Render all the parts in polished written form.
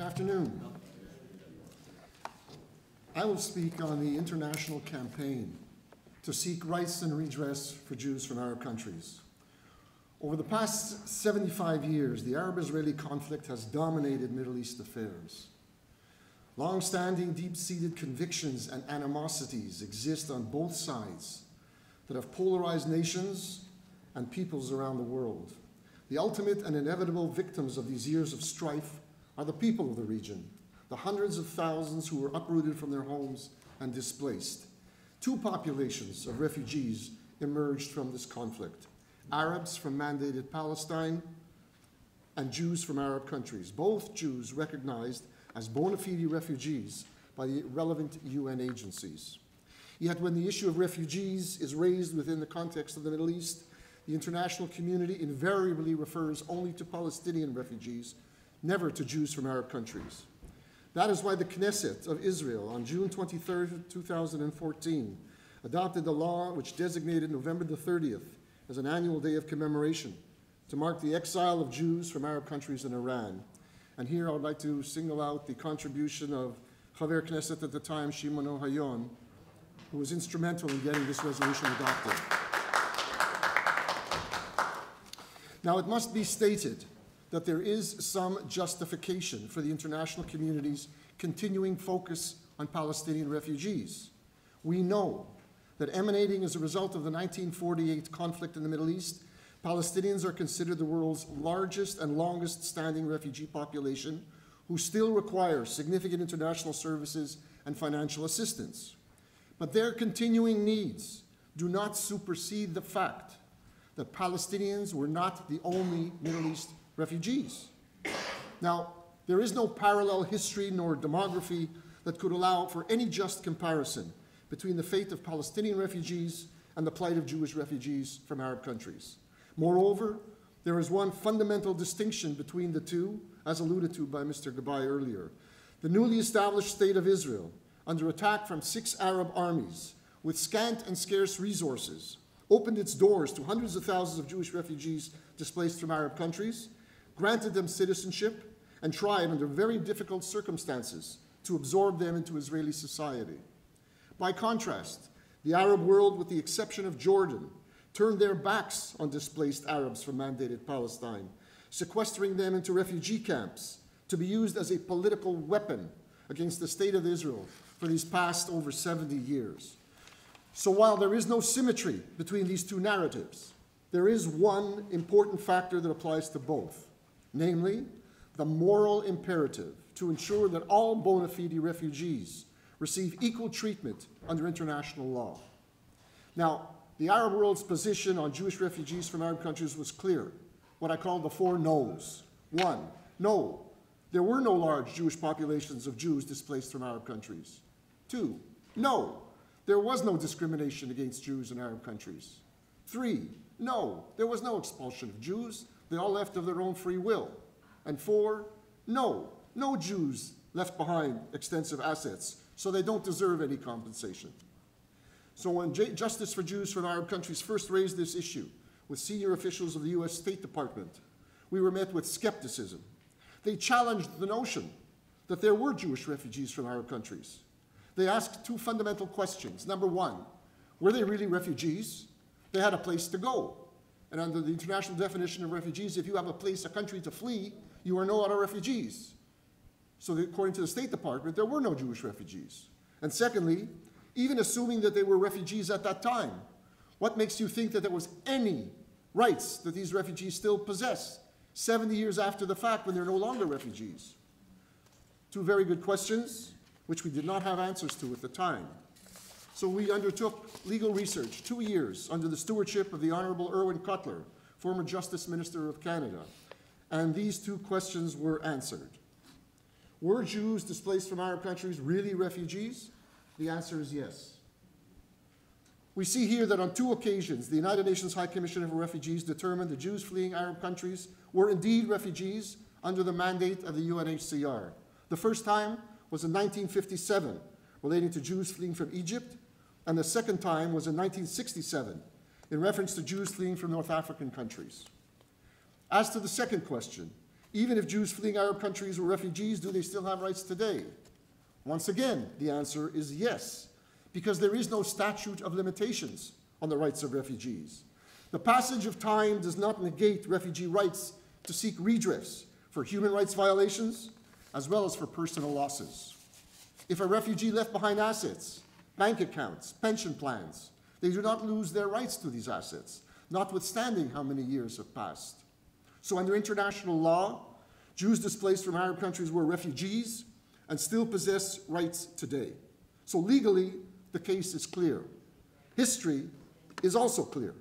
afternoon. I will speak on the international campaign to seek rights and redress for Jews from Arab countries. Over the past 75 years, the Arab-Israeli conflict has dominated Middle East affairs. Long-standing, deep-seated convictions and animosities exist on both sides that have polarized nations and peoples around the world. The ultimate and inevitable victims of these years of strife are the people of the region, the hundreds of thousands who were uprooted from their homes and displaced. Two populations of refugees emerged from this conflict: Arabs from mandated Palestine and Jews from Arab countries, both Jews recognized as bona fide refugees by the relevant UN agencies. Yet when the issue of refugees is raised within the context of the Middle East, the international community invariably refers only to Palestinian refugees, never to Jews from Arab countries. That is why the Knesset of Israel on June 23, 2014, adopted the law which designated November the 30th as an annual day of commemoration to mark the exile of Jews from Arab countries and Iran. And here I would like to single out the contribution of Chaver Knesset at the time, Shimon Ohayon, who was instrumental in getting this resolution adopted. Now, it must be stated that there is some justification for the international community's continuing focus on Palestinian refugees. We know that emanating as a result of the 1948 conflict in the Middle East, Palestinians are considered the world's largest and longest standing refugee population who still require significant international services and financial assistance. But their continuing needs do not supersede the fact that Palestinians were not the only Middle East refugees. Now, there is no parallel history nor demography that could allow for any just comparison between the fate of Palestinian refugees and the plight of Jewish refugees from Arab countries. Moreover, there is one fundamental distinction between the two, as alluded to by Mr. Gabay earlier. The newly established state of Israel, under attack from 6 Arab armies, with scant and scarce resources, opened its doors to hundreds of thousands of Jewish refugees displaced from Arab countries, granted them citizenship, and tried under very difficult circumstances to absorb them into Israeli society. By contrast, the Arab world, with the exception of Jordan, turned their backs on displaced Arabs from mandated Palestine, sequestering them into refugee camps to be used as a political weapon against the state of Israel for these past over 70 years. So while there is no symmetry between these two narratives, there is one important factor that applies to both, namely the moral imperative to ensure that all bona fide refugees receive equal treatment under international law. Now, the Arab world's position on Jewish refugees from Arab countries was clear, what I call the 4 no's. 1, no, there were no large Jewish populations of Jews displaced from Arab countries. 2, no, there was no discrimination against Jews in Arab countries. 3, no, there was no expulsion of Jews. They all left of their own free will. And 4, no, no Jews left behind extensive assets, so they don't deserve any compensation. So when Justice for Jews from Arab countries first raised this issue with senior officials of the US State Department, we were met with skepticism. They challenged the notion that there were Jewish refugees from Arab countries. They asked 2 fundamental questions. Number 1, were they really refugees? They had a place to go. And under the international definition of refugees, if you have a place, a country to flee, you are no longer refugees. So according to the State Department, there were no Jewish refugees. And secondly, even assuming that they were refugees at that time, what makes you think that there was any rights that these refugees still possess 70 years after the fact when they're no longer refugees? 2 very good questions, which we did not have answers to at the time. So we undertook legal research, 2 years, under the stewardship of the Honorable Irwin Cutler, former Justice Minister of Canada, and these 2 questions were answered. Were Jews displaced from Arab countries really refugees? The answer is yes. We see here that on 2 occasions, the United Nations High Commissioner for Refugees determined the Jews fleeing Arab countries were indeed refugees under the mandate of the UNHCR. The first time was in 1957, relating to Jews fleeing from Egypt, and the second time was in 1967, in reference to Jews fleeing from North African countries. As to the second question, Even if Jews fleeing Arab countries were refugees, do they still have rights today? Once again, the answer is yes, because there is no statute of limitations on the rights of refugees. The passage of time does not negate refugee rights to seek redress for human rights violations, as well as for personal losses. If a refugee left behind assets, bank accounts, pension plans, they do not lose their rights to these assets, notwithstanding how many years have passed. So under international law, Jews displaced from Arab countries were refugees and still possess rights today. So legally, the case is clear. History is also clear.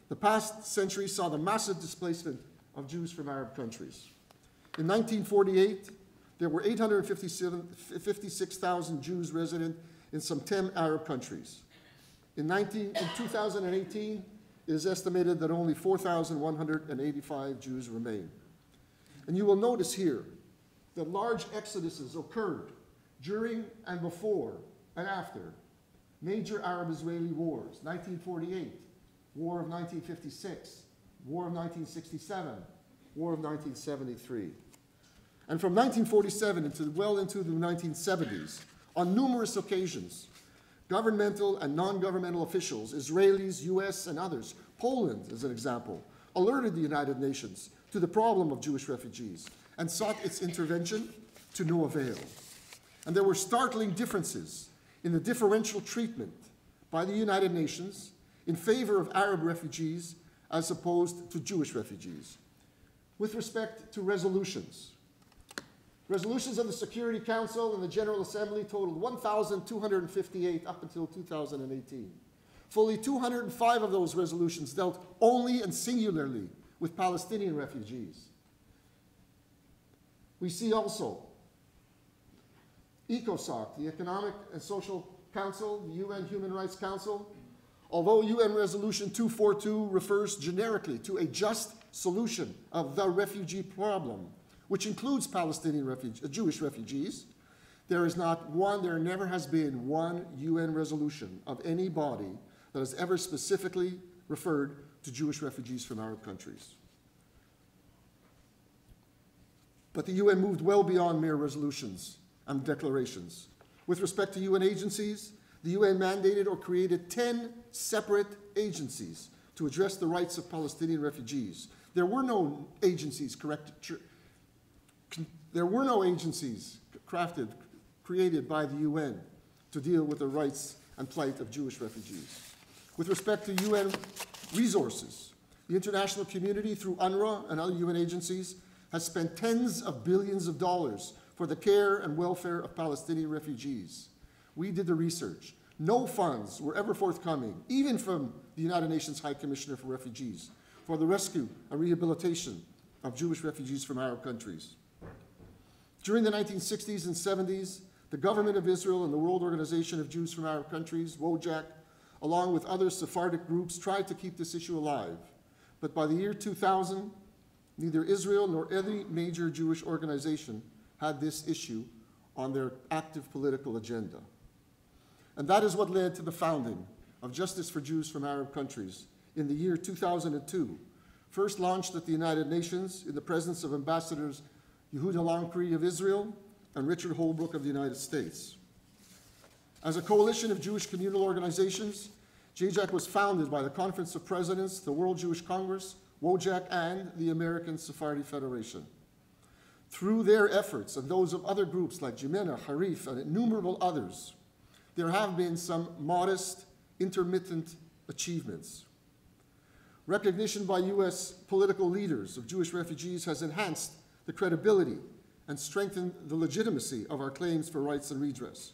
The past century saw the massive displacement of Jews from Arab countries. In 1948, there were 856,000 Jews resident in some 10 Arab countries. In 2018, it is estimated that only 4,185 Jews remain. And you will notice here that large exoduses occurred during and before and after major Arab-Israeli wars, 1948, War of 1956, War of 1967, War of 1973. And from 1947 well into the 1970s, on numerous occasions, governmental and non-governmental officials, Israelis, US, and others, Poland as an example, alerted the United Nations to the problem of Jewish refugees and sought its intervention to no avail. And there were startling differences in the differential treatment by the United Nations in favor of Arab refugees as opposed to Jewish refugees. With respect to resolutions, resolutions of the Security Council and the General Assembly totaled 1,258 up until 2018. Fully 205 of those resolutions dealt only and singularly with Palestinian refugees. We see also ECOSOC, the Economic and Social Council, the UN Human Rights Council. Although UN Resolution 242 refers generically to a just solution of the refugee problem, which includes Jewish refugees, there never has been one UN resolution of any body that has ever specifically referred to Jewish refugees from Arab countries. But the UN moved well beyond mere resolutions and declarations. With respect to UN agencies, the UN mandated or created 10 separate agencies to address the rights of Palestinian refugees. There were no agencies created by the UN to deal with the rights and plight of Jewish refugees. With respect to UN resources, the international community, through UNRWA and other UN agencies, has spent tens of billions of dollars for the care and welfare of Palestinian refugees. We did the research. No funds were ever forthcoming, even from the United Nations High Commissioner for Refugees, for the rescue and rehabilitation of Jewish refugees from Arab countries. During the 1960s and 70s, the government of Israel and the World Organization of Jews from Arab Countries, JJAC, along with other Sephardic groups, tried to keep this issue alive. But by the year 2000, neither Israel nor any major Jewish organization had this issue on their active political agenda. And that is what led to the founding of Justice for Jews from Arab Countries in the year 2002, first launched at the United Nations in the presence of Ambassadors Yehuda Lamkri of Israel and Richard Holbrooke of the United States. As a coalition of Jewish communal organizations, JJAC was founded by the Conference of Presidents, the World Jewish Congress, WOJAC, and the American Sephardi Federation. Through their efforts and those of other groups like Jimena, Harif, and innumerable others, there have been some modest, intermittent achievements. Recognition by US political leaders of Jewish refugees has enhanced the credibility and strengthened the legitimacy of our claims for rights and redress.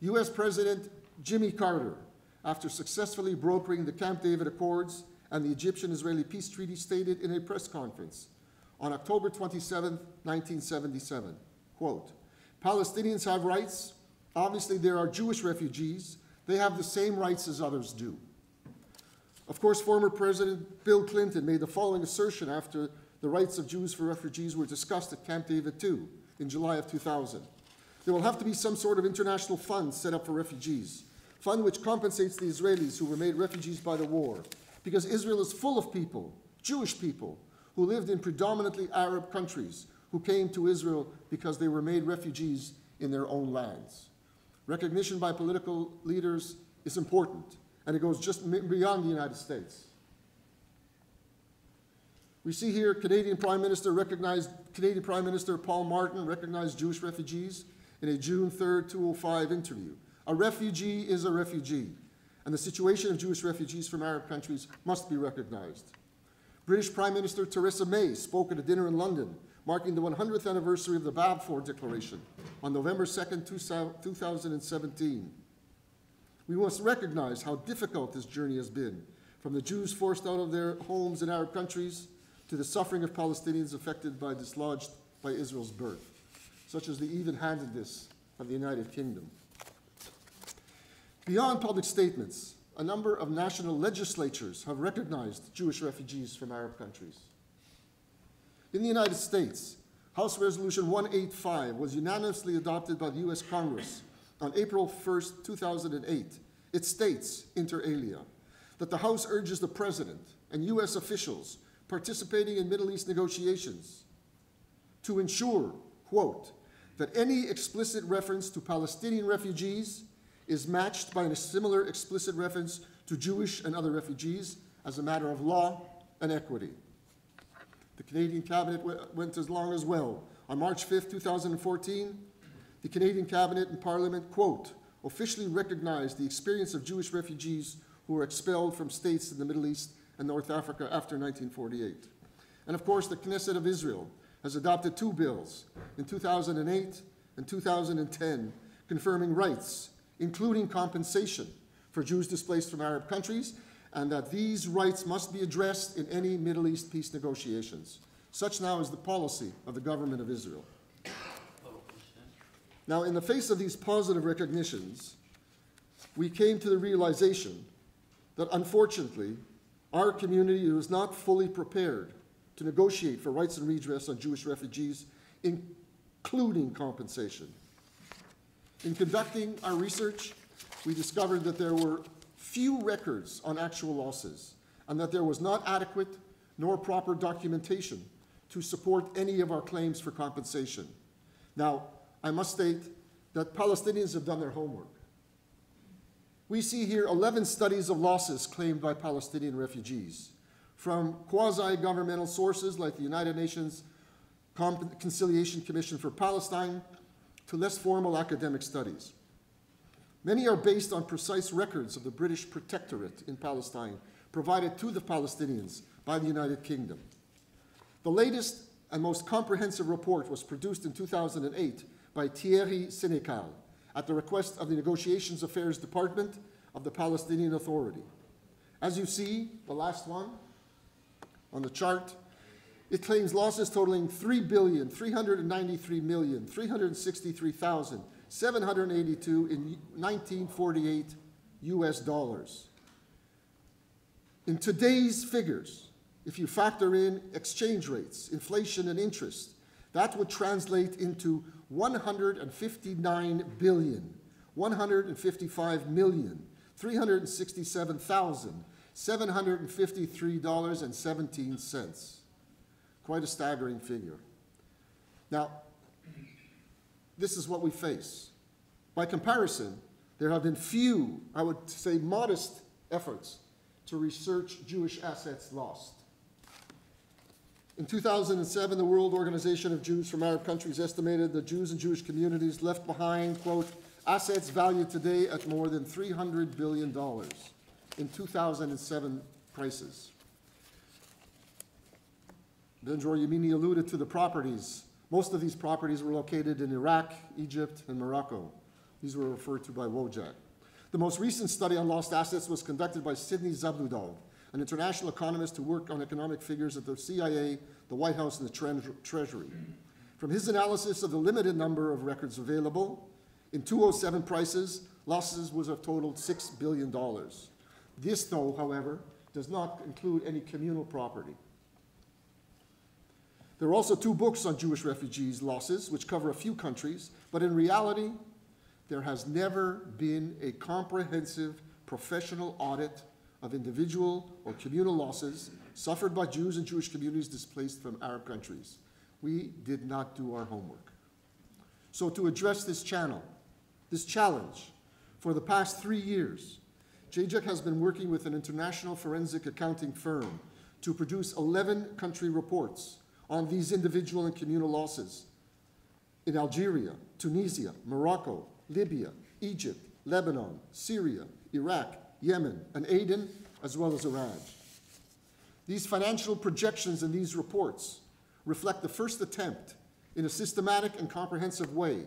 US President Jimmy Carter, after successfully brokering the Camp David Accords and the Egyptian-Israeli peace treaty, stated in a press conference on October 27, 1977, quote, "Palestinians have rights. Obviously, there are Jewish refugees. They have the same rights as others do." Of course, former President Bill Clinton made the following assertion after the rights of Jews for refugees were discussed at Camp David II in July of 2000. "There will have to be some sort of international fund set up for refugees, fund which compensates the Israelis who were made refugees by the war, because Israel is full of people, Jewish people, who lived in predominantly Arab countries, who came to Israel because they were made refugees in their own lands. Recognition by political leaders is important, and it goes just beyond the United States. We see here Canadian Prime Minister Paul Martin recognized Jewish refugees in a June 3rd, 2005 interview. A refugee is a refugee, and the situation of Jewish refugees from Arab countries must be recognized. British Prime Minister Theresa May spoke at a dinner in London marking the 100th anniversary of the Balfour Declaration on November 2nd, 2017. We must recognize how difficult this journey has been, from the Jews forced out of their homes in Arab countries to the suffering of Palestinians affected by dislodged by Israel's birth, such as the even-handedness of the United Kingdom. Beyond public statements, a number of national legislatures have recognized Jewish refugees from Arab countries. In the United States, House Resolution 185 was unanimously adopted by the U.S. Congress on April 1st, 2008. It states, inter alia, that the House urges the President and U.S. officials participating in Middle East negotiations to ensure, quote, that any explicit reference to Palestinian refugees is matched by a similar explicit reference to Jewish and other refugees as a matter of law and equity. The Canadian Cabinet went as long as well. On March 5th, 2014, the Canadian Cabinet and Parliament, quote, officially recognized the experience of Jewish refugees who were expelled from states in the Middle East and North Africa after 1948. And of course, the Knesset of Israel has adopted two bills in 2008 and 2010 confirming rights, including compensation for Jews displaced from Arab countries, and that these rights must be addressed in any Middle East peace negotiations. Such now is the policy of the government of Israel. Now, in the face of these positive recognitions, we came to the realization that unfortunately, our community was not fully prepared to negotiate for rights and redress on Jewish refugees, including compensation. In conducting our research, we discovered that there were few records on actual losses, and that there was not adequate nor proper documentation to support any of our claims for compensation. Now, I must state that Palestinians have done their homework. We see here 11 studies of losses claimed by Palestinian refugees, from quasi-governmental sources like the United Nations Conciliation Commission for Palestine to less formal academic studies. Many are based on precise records of the British protectorate in Palestine provided to the Palestinians by the United Kingdom. The latest and most comprehensive report was produced in 2008 by Thierry Sénécal at the request of the Negotiations Affairs Department of the Palestinian Authority. As you see, the last one on the chart, it claims losses totaling $3,393,363,782 in 1948 US dollars. In today's figures, if you factor in exchange rates, inflation, and interest, that would translate into $159,155,367,753.17. Quite a staggering figure. Now, this is what we face. By comparison, there have been few, I would say modest, efforts to research Jewish assets lost. In 2007, the World Organization of Jews from Arab countries estimated that Jews and Jewish communities left behind, quote, assets valued today at more than $300 billion in 2007 prices. Benjor Yemini alluded to the properties. Most of these properties were located in Iraq, Egypt, and Morocco. These were referred to by JJAC. The most recent study on lost assets was conducted by Sidney Zabludov, an international economist who worked on economic figures at the CIA, the White House, and the Treasury. From his analysis of the limited number of records available, in 2007 prices, losses would have totaled $6 billion. This, though, however, does not include any communal property. There are also two books on Jewish refugees' losses, which cover a few countries, but in reality, there has never been a comprehensive professional audit of individual or communal losses suffered by Jews and Jewish communities displaced from Arab countries. We did not do our homework. So to address this challenge, for the past 3 years, JJAC has been working with an international forensic accounting firm to produce 11 country reports on these individual and communal losses in Algeria, Tunisia, Morocco, Libya, Egypt, Lebanon, Syria, Iraq, Yemen, and Aden, as well as Iran. These financial projections in these reports reflect the first attempt in a systematic and comprehensive way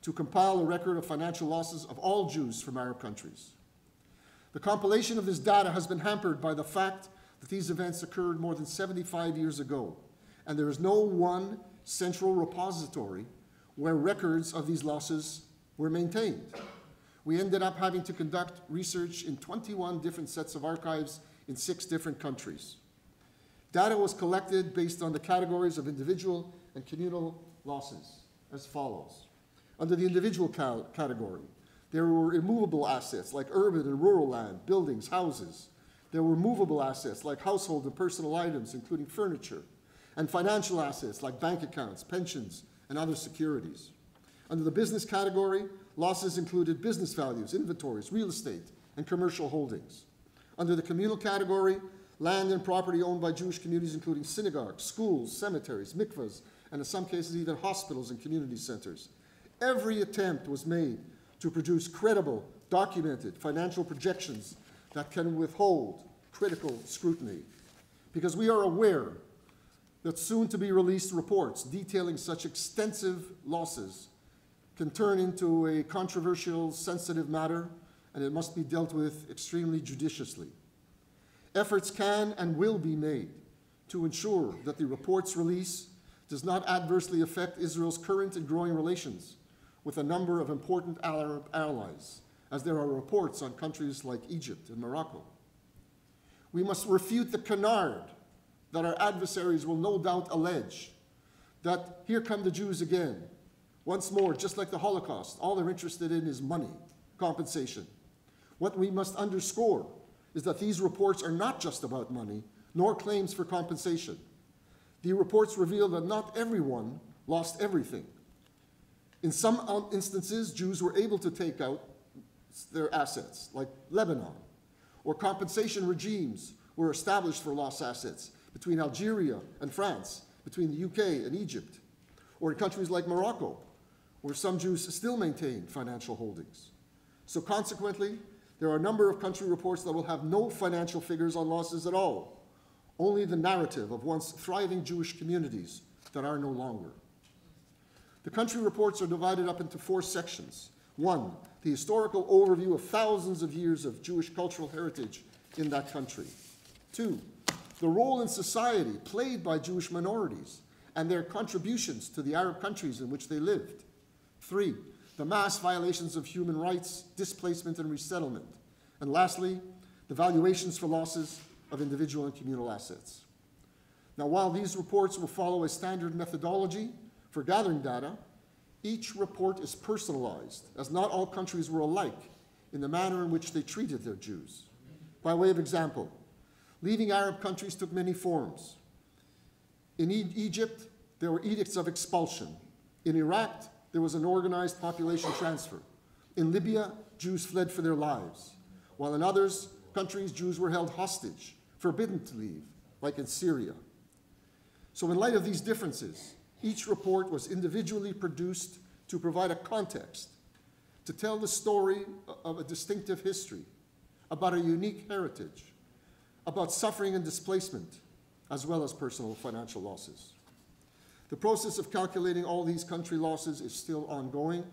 to compile a record of financial losses of all Jews from Arab countries. The compilation of this data has been hampered by the fact that these events occurred more than 75 years ago, and there is no one central repository where records of these losses were maintained. We ended up having to conduct research in 21 different sets of archives in 6 different countries. Data was collected based on the categories of individual and communal losses as follows. Under the individual category, there were immovable assets like urban and rural land, buildings, houses. There were movable assets like household and personal items, including furniture, and financial assets like bank accounts, pensions, and other securities. Under the business category, losses included business values, inventories, real estate, and commercial holdings. Under the communal category, land and property owned by Jewish communities, including synagogues, schools, cemeteries, mikvahs, and in some cases even hospitals and community centers. Every attempt was made to produce credible, documented financial projections that can withhold critical scrutiny, because we are aware that soon-to-be-released reports detailing such extensive losses can turn into a controversial, sensitive matter, and it must be dealt with extremely judiciously. Efforts can and will be made to ensure that the report's release does not adversely affect Israel's current and growing relations with a number of important Arab allies, as there are reports on countries like Egypt and Morocco. We must refute the canard that our adversaries will no doubt allege, that here come the Jews again. Once more, just like the Holocaust, all they're interested in is money, compensation. What we must underscore is that these reports are not just about money, nor claims for compensation. The reports reveal that not everyone lost everything. In some instances, Jews were able to take out their assets, like Lebanon, or compensation regimes were established for lost assets between Algeria and France, between the UK and Egypt, or in countries like Morocco, where some Jews still maintain financial holdings. So consequently, there are a number of country reports that will have no financial figures on losses at all, only the narrative of once thriving Jewish communities that are no longer. The country reports are divided up into 4 sections. 1, the historical overview of thousands of years of Jewish cultural heritage in that country. 2, the role in society played by Jewish minorities and their contributions to the Arab countries in which they lived. 3, the mass violations of human rights, displacement, and resettlement. And lastly, the valuations for losses of individual and communal assets. Now, while these reports will follow a standard methodology for gathering data, each report is personalized, as not all countries were alike in the manner in which they treated their Jews. By way of example, leaving Arab countries took many forms. In Egypt, there were edicts of expulsion. In Iraq, there was an organized population transfer. In Libya, Jews fled for their lives, while in others countries, Jews were held hostage, forbidden to leave, like in Syria. So in light of these differences, each report was individually produced to provide a context, to tell the story of a distinctive history, about a unique heritage, about suffering and displacement, as well as personal financial losses. The process of calculating all these country losses is still ongoing.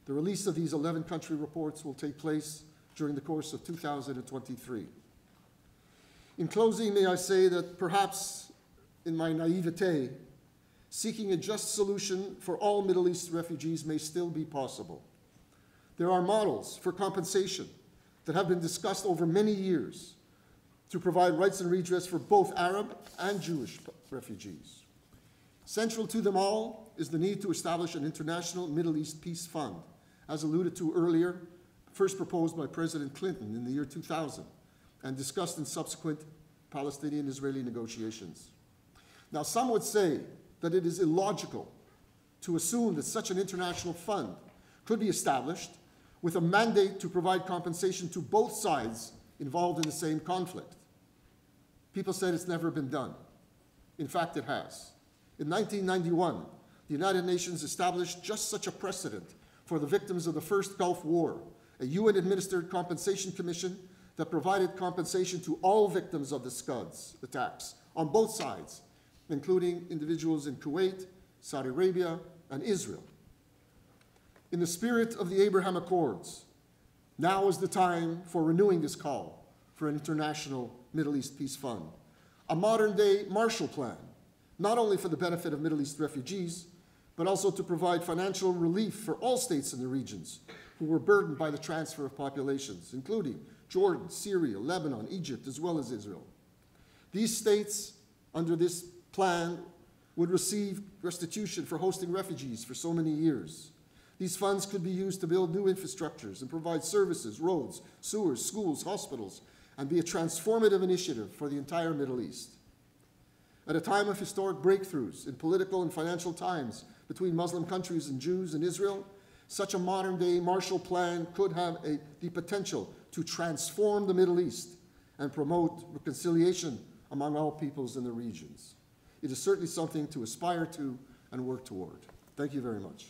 The release of these 11 country reports will take place during the course of 2023. In closing, may I say that perhaps in my naivete, seeking a just solution for all Middle East refugees may still be possible. There are models for compensation that have been discussed over many years to provide rights and redress for both Arab and Jewish refugees. Central to them all is the need to establish an international Middle East peace fund, as alluded to earlier, first proposed by President Clinton in the year 2000 and discussed in subsequent Palestinian-Israeli negotiations. Now, some would say that it is illogical to assume that such an international fund could be established with a mandate to provide compensation to both sides involved in the same conflict. People said it's never been done. In fact, it has. In 1991, the United Nations established just such a precedent for the victims of the First Gulf War, a UN-administered compensation commission that provided compensation to all victims of the Scuds attacks on both sides, including individuals in Kuwait, Saudi Arabia, and Israel. In the spirit of the Abraham Accords, now is the time for renewing this call for an international Middle East peace fund, a modern-day Marshall Plan, not only for the benefit of Middle East refugees, but also to provide financial relief for all states in the regions who were burdened by the transfer of populations, including Jordan, Syria, Lebanon, Egypt, as well as Israel. These states, under this plan, would receive restitution for hosting refugees for so many years. These funds could be used to build new infrastructures and provide services, roads, sewers, schools, hospitals, and be a transformative initiative for the entire Middle East. At a time of historic breakthroughs in political and financial times between Muslim countries and Jews in Israel, such a modern-day Marshall Plan could have the potential to transform the Middle East and promote reconciliation among all peoples in the regions. It is certainly something to aspire to and work toward. Thank you very much.